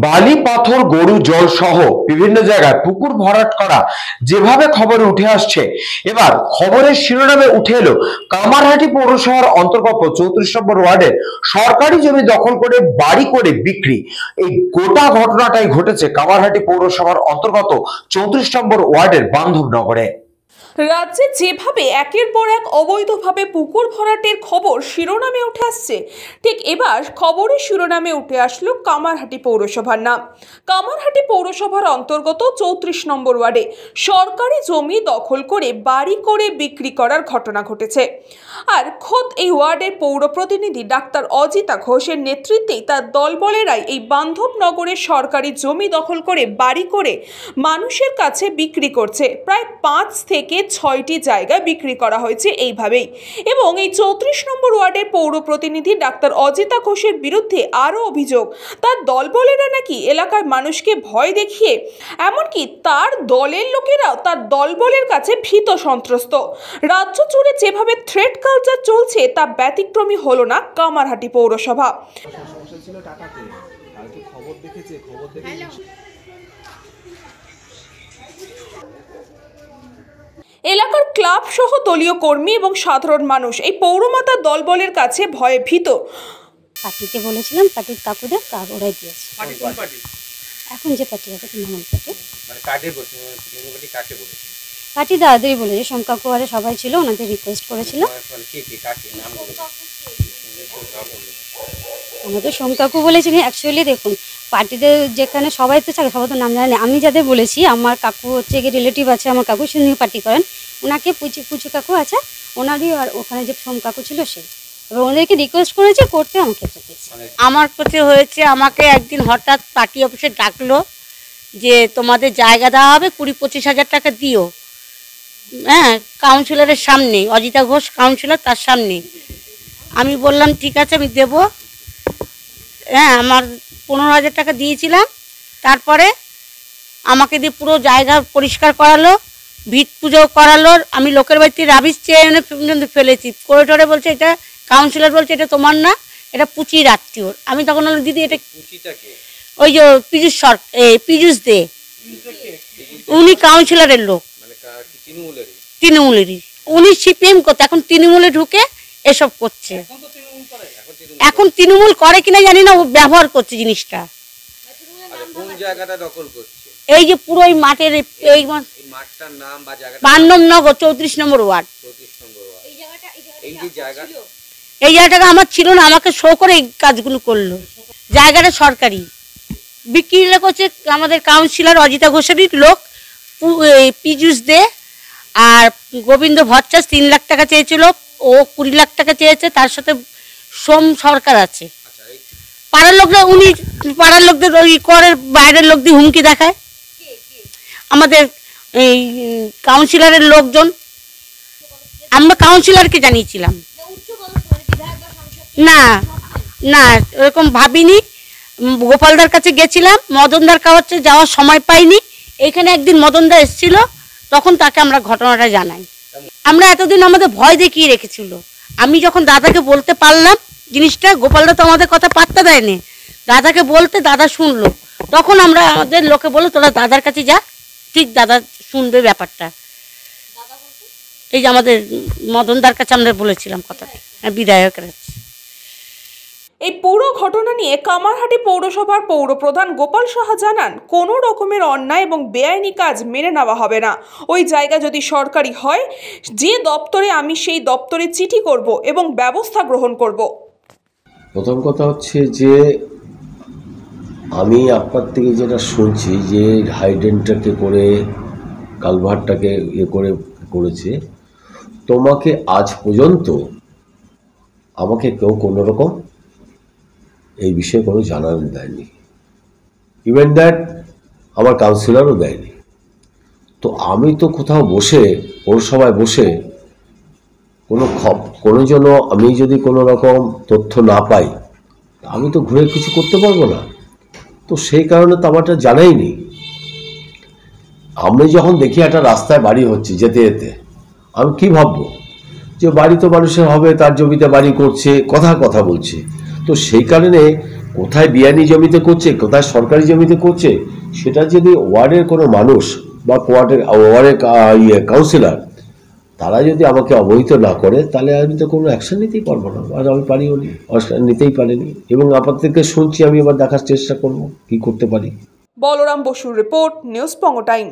বালি পাথর গরু জল সহ বিভিন্ন জায়গায় পুকুর ভরাট করা যেভাবে খবরে উঠে আসছে, এবার খবরের শিরোনামে উঠে এলো কামারহাটি পৌরসভার অন্তর্গত 34 নম্বর ওয়ার্ডের সরকারি জমি দখল করে বাড়ি করে বিক্রি। এই গোটা ঘটনাটাই ঘটেছে কামারহাটি পৌরসভার অন্তর্গত 34 নম্বর ওয়ার্ডের বান্ধবনগরে। রাজ্যে যেভাবে একের পর এক অবৈধভাবে পুকুর ভরাটের খবর শিরোনামে উঠে আসছে, ঠিক এবার খবরের শিরোনামে উঠে আসলো কামারহাটি পৌরসভার নাম। কামারহাটি পৌরসভার অন্তর্গত 34 নম্বর ওয়ার্ডে সরকারি জমি দখল করে বাড়ি করে বিক্রি করার ঘটনা ঘটেছে। আর খোদ এই ওয়ার্ডের পৌর প্রতিনিধি ডাক্তার অজিতা ঘোষের নেতৃত্বেই তার দলবলেরাই এই বান্ধবনগরের সরকারি জমি দখল করে বাড়ি করে মানুষের কাছে বিক্রি করছে। প্রায় 5 থেকে 6টি জায়গায় বিক্রি করা হয়েছে এইভাবেই। এবং এই 34 নম্বর ওয়ার্ডের পৌর প্রতিনিধি ডাক্তার অজিতা ঘোষের বিরুদ্ধে আরও অভিযোগ, তার দলবলেরা নাকি এলাকার মানুষকে ভয় দেখিয়ে, এমনকি তার দলের লোকেরাও তার দলবলের কাছে ভীত সন্ত্রস্ত। রাজ্য জুড়ে যেভাবে থ্রেট কালচার চলছে তা ব্যতিক্রমী হলো না কামারহাটি পৌরসভা। এলাকার ক্লাব সহ দলীয় কর্মী এবং সাধারণ মানুষ এই পৌরমাতার দলবলের কাছে ভয়ে ভীত। পার্টিতে বলেছিলাম, পার্টির কাকুদের ওরাই দিয়েছে। এখন যে পার্টি আছে তৃণমূল পার্টি, পার্টি দাদাদেরই বলেছে, সোম কাকু আরে সবাই ছিল, ওনাদের রিকোয়েস্ট করেছিল। আমাদের সোম কাকু বলেছেন। অ্যাকচুয়ালি দেখুন, পার্টিতে যেখানে সবাই তো থাকে, সবাই তো নাম জানে। আমি যাদের বলেছি, আমার কাকু হচ্ছে গিয়ে রিলেটিভ আছে, আমার কাকু সঙ্গে পার্টি করেন, ওনাকে পুচু কাকু আছে ওনারই, আর ওখানে যে সোম কাকু ছিল সে, এবার ওদেরকে রিকোয়েস্ট করেছে করতে, আমাকে আমার প্রতি হয়েছে। আমাকে একদিন হঠাৎ পার্টি অফিসে ডাকলো যে তোমাদের জায়গা দেওয়া হবে, 20-25 হাজার টাকা দিও। হ্যাঁ, কাউন্সিলরের সামনে, অজিতা ঘোষ কাউন্সিলর, তার সামনে। আমি বললাম ঠিক আছে, আমি দেব। হ্যাঁ, আমার 15,000 টাকা দিয়েছিলাম। তারপরে আমাকে দিয়ে পুরো জায়গা পরিষ্কার করালো, ভিত পুজো করালো। আমি লোকের বাড়িতে রাবিশ চেয়ে এনে ফেলেছি। করিডোরে বলছে এটা, কাউন্সিলর বলছে এটা তোমার না, এটা পুচির আত্মীয়র। আমি তখন বললাম দিদি এটা ওই যে পীযুষ দে, উনি কাউন্সিলরের লোক, তৃণমূলেরই। উনি সিপিএম করতে, এখন তৃণমূলে ঢুকে এসব করছে। এখন তৃণমূল করে কিনা জানি না, ও ব্যবহার করছে জিনিসটা। এই যে পুরো এই মাঠের এই বান্ধবনগর 34 নম্বর ওয়ার্ড, এই জায়গাটা আমার ছিল না, আমাকে শো করে এই কাজগুলো করলো। জায়গাটা সরকারি, বিক্রি করছে আমাদের কাউন্সিলর অজিতা ঘোষেরই লোক, পীযুষ দে। আর গোবিন্দ ভট্টাচ 3 লাখ টাকা চেয়েছিল, ও 20 লাখ টাকা চেয়েছে। তার সাথে সোম সরকার আছে। পাড়ার লোকরা, উনি পাড়ার লোকদের ওই করের বাইরের লোক দিয়ে হুমকি দেখায়। আমাদের এই কাউন্সিলরের লোকজন, আমরা কাউন্সিলরকে জানিয়েছিলাম। না না, এরকম ভাবিনি। গোপালদার কাছে গেছিলাম, মদনদার কাছে যাওয়ার সময় পাইনি। এখানে একদিন মদনদা এসেছিল, তখন তাকে আমরা ঘটনাটা জানাই। আমরা এতদিন আমাদের ভয় দেখিয়ে রেখেছিল। আমি যখন দাদাকে বলতে পারলাম জিনিসটা, গোপালদা তো আমাদের কথা পাত্তা দেয়নি, দাদাকে বলতে দাদা শুনলো। তখন আমরা আমাদের লোকে বললো তোরা দাদার কাছে যা, ঠিক দাদা শুনবে ব্যাপারটা। এই যে আমাদের মদনদার কাছে আমরা বলেছিলাম কথাটা, বিধায়কের কাছে। এই পুরো ঘটনা নিয়ে কামারহাটি পৌরসভার পৌরপ্রধান গোপাল সাহা জানান, কোনো রকমের অন্যায় এবং বেআইনি কাজ মেনে নেওয়া হবে না। ওই জায়গা যদি সরকারি হয়, যে দপ্তরে আমি সেই দপ্তরে চিঠি করব এবং ব্যবস্থা গ্রহণ করব। প্রথম কথা হচ্ছে যে আমি আপনার থেকে যেটা শুনছি যে হাইড্রেনটাকে করে কালভারটাকে করেছে, তোমাকে আজ পর্যন্ত আমাকে কেউ কোনো রকম এই বিষয়ে কোনো জানানো দেয়নি। ইভেন দ্যাট আমার কাউন্সিলরও দেয়নি। তো আমি তো কোথাও বসে, পৌরসভায় বসে কোনো জন্য আমি যদি কোনো রকম তথ্য না পাই, আমি তো ঘুরে কিছু করতে পারবো না। তো সেই কারণে তো আমারটা জানাইনি। আমি যখন দেখি একটা রাস্তায় বাড়ি হচ্ছে যেতে যেতে, আমি কি ভাববো যে বাড়ি তো মানুষের হবে, তার জমিতে বাড়ি করছে, কথা বলছে। তো সেই কারণে কোথায় বিয়ানি জমিতে করছে, কোথায় সরকারি জমিতে করছে, সেটা যদি ওয়ার্ডের কোনো মানুষ বা ওয়ার্ডের কাউন্সিলর তারা যদি আমাকে অবহিত না করে, তাহলে আমি তো কোনো অ্যাকশন নিতেই পারবো না, আর আমি পারিও নি, নিতেই পারিনি। এবং আপনার থেকে শুনছি, আমি এবার দেখার চেষ্টা করব কি করতে পারি। বলরাম বসুর রিপোর্ট, নিউজ পঙ্গ টাইম।